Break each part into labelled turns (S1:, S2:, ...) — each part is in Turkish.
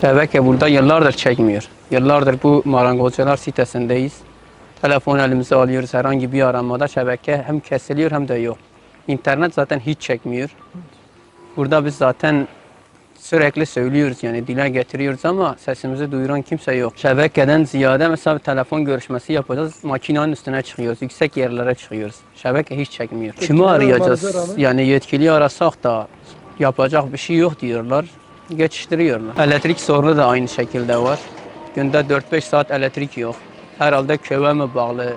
S1: Şebeke burada yıllardır çekmiyor. Yıllardır bu marangozcular sitesindeyiz. Telefon elimize alıyoruz, herhangi bir aramada şebeke hem kesiliyor hem de yok. İnternet zaten hiç çekmiyor. Burada biz zaten sürekli söylüyoruz, yani dile getiriyoruz ama sesimizi duyuran kimse yok. Şebekeden ziyade mesela telefon görüşmesi yapacağız, makinenin üstüne çıkıyoruz, yüksek yerlere çıkıyoruz. Şebeke hiç çekmiyor. Kimi arayacağız? Yani yetkili arasak da yapacak bir şey yok diyorlar. Geçiştiriyorlar. Elektrik sorunu da aynı şekilde var. Günde 4-5 saat elektrik yok. Herhalde köye mi bağlı,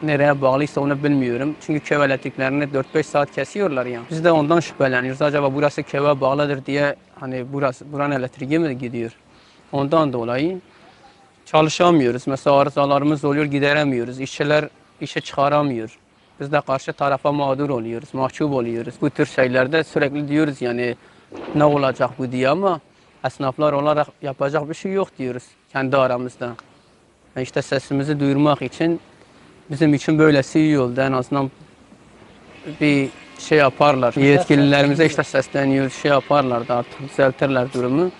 S1: nereye bağlıysa onu bilmiyorum. Çünkü köy elektriklerini 4-5 saat kesiyorlar ya. Biz de ondan şüpheleniyoruz. Acaba burası köye bağlıdır diye, hani buranın elektriği mi gidiyor? Ondan dolayı çalışamıyoruz. Mesela arızalarımız oluyor, gideremiyoruz. İşçiler işe çıkaramıyor. Biz de karşı tarafa mağdur oluyoruz, mahcup oluyoruz. Bu tür şeylerde sürekli diyoruz yani ne olacak bu diye ama esnaflar olarak yapacak bir şey yok diyoruz kendi aramızda. İşte sesimizi duyurmak için bizim için böylesi iyi oldu. En azından bir şey yaparlar. Yetkililerimize işte sesleniyor, şey yaparlar da artık düzeltirler durumu.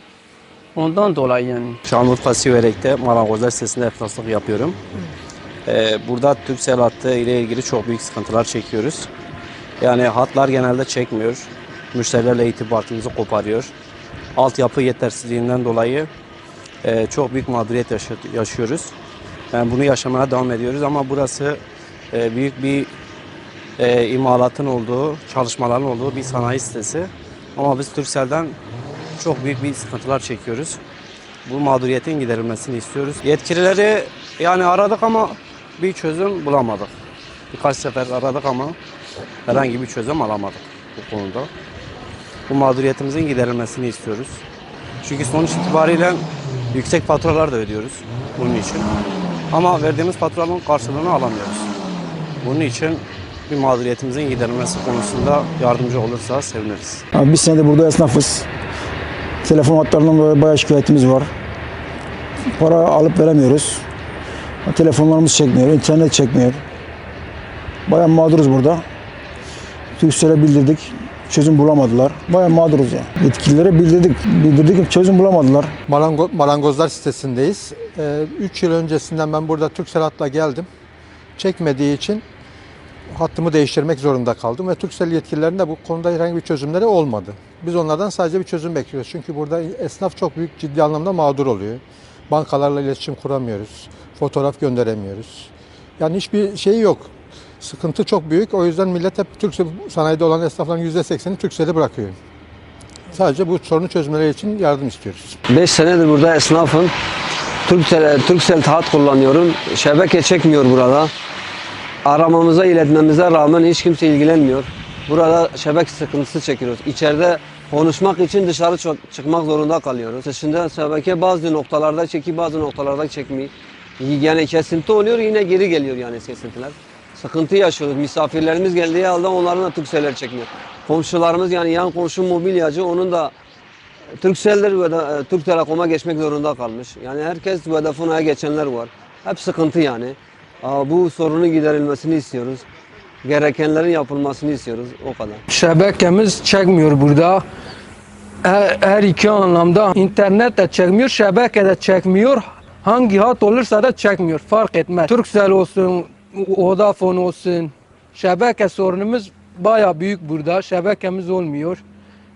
S1: Ondan dolayı yani.
S2: Şanlıurfa Siverek'te marangozlar sitesinde esnaflık yapıyorum. Burada Turkcell hattı ile ilgili çok büyük sıkıntılar çekiyoruz. Yani hatlar genelde çekmiyor. Müşterilerle irtibatımızı koparıyor. Altyapı yetersizliğinden dolayı çok büyük mağduriyet yaşıyoruz. Yani bunu yaşamaya devam ediyoruz ama burası büyük bir imalatın olduğu, çalışmaların olduğu bir sanayi sitesi. Ama biz Turkcell'den çok büyük bir sıkıntılar çekiyoruz. Bu mağduriyetin giderilmesini istiyoruz. Yetkilileri yani aradık ama bir çözüm bulamadık. Birkaç sefer aradık ama herhangi bir çözüm alamadık bu konuda. Bu mağduriyetimizin giderilmesini istiyoruz. Çünkü sonuç itibariyle yüksek faturalar da ödüyoruz bunun için. Ama verdiğimiz faturanın karşılığını alamıyoruz. Bunun için bir mağduriyetimizin giderilmesi konusunda yardımcı olursa seviniriz.
S3: Abi biz senedir burada esnafız. Telefon hatlarından dolayı bayağı şikayetimiz var. Para alıp veremiyoruz. Telefonlarımız çekmiyor, internet çekmiyor. Bayağı mağduruz burada. Turkcell'e bildirdik. Çözüm bulamadılar. Bayağı mağduruz yani. Yetkililere bildirdik çözüm bulamadılar.
S4: Marangozlar sitesindeyiz. 3 yıl öncesinden ben burada Turkcell hatla geldim. Çekmediği için hattımı değiştirmek zorunda kaldım ve Turkcell yetkililerinin de bu konuda herhangi bir çözümleri olmadı. Biz onlardan sadece bir çözüm bekliyoruz. Çünkü burada esnaf çok büyük ciddi anlamda mağdur oluyor. Bankalarla iletişim kuramıyoruz. Fotoğraf gönderemiyoruz. Yani hiçbir şey yok. Sıkıntı çok büyük. O yüzden millet hep Turkcell sanayide olan esnafların %80'i Turkcell'i bırakıyor. Sadece bu sorunu çözmeleri için yardım istiyoruz.
S5: 5 senedir burada esnafım. Turkcell hat kullanıyorum. Şebeke çekmiyor burada. Aramamıza, iletmemize rağmen hiç kimse ilgilenmiyor. Burada şebeke sıkıntısı çekiyoruz. İçeride konuşmak için dışarı çıkmak zorunda kalıyoruz. Dışında şebeke bazı noktalarda çekiyor, bazı noktalarda çekmiyor. Yani kesinti oluyor, yine geri geliyor yani kesintiler. Sıkıntı yaşıyoruz. Misafirlerimiz geldiği halde onların da Turkcell'ler çekmiyor. Komşularımız yani yan komşu mobilyacı, onun da Turkcell'dir ve Türk Telekom'a geçmek zorunda kalmış. Yani herkes Vodafone'a geçenler var. Hep sıkıntı yani. Bu sorunun giderilmesini istiyoruz. Gerekenlerin yapılmasını istiyoruz. O kadar.
S6: Şebekemiz çekmiyor burada. Her iki anlamda internet de çekmiyor, şebeke de çekmiyor. Hangi hat olursa da çekmiyor. Fark etmez. Turkcell olsun, Vodafone olsun. Şebeke sorunumuz bayağı büyük burada. Şebekemiz olmuyor.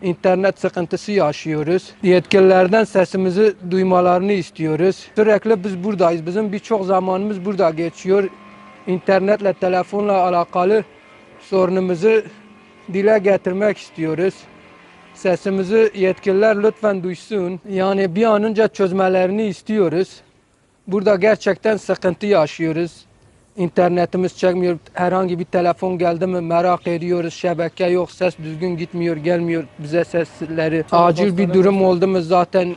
S6: İnternet sıkıntısı yaşıyoruz. Yetkililerden sesimizi duymalarını istiyoruz. Sürekli biz buradayız. Bizim birçok zamanımız burada geçiyor. İnternetle, telefonla alakalı sorunumuzu dile getirmek istiyoruz. Sesimizi yetkililer lütfen duysun. Yani bir an önce çözmelerini istiyoruz. Burada gerçekten sıkıntı yaşıyoruz. İnternetimiz çekmiyor. Herhangi bir telefon geldi mi merak ediyoruz. Şebeke yok, ses düzgün gitmiyor, gelmiyor bize sesleri. Acil bir durum oldu mu zaten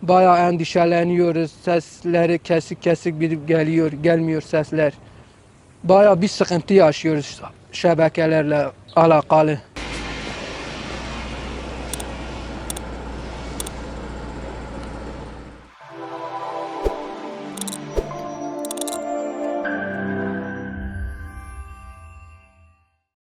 S6: bayağı endişeleniyoruz. Sesleri kesik kesik geliyor, gelmiyor sesler. bayağı bir sıkıntı yaşıyoruz şebekelerle alakalı.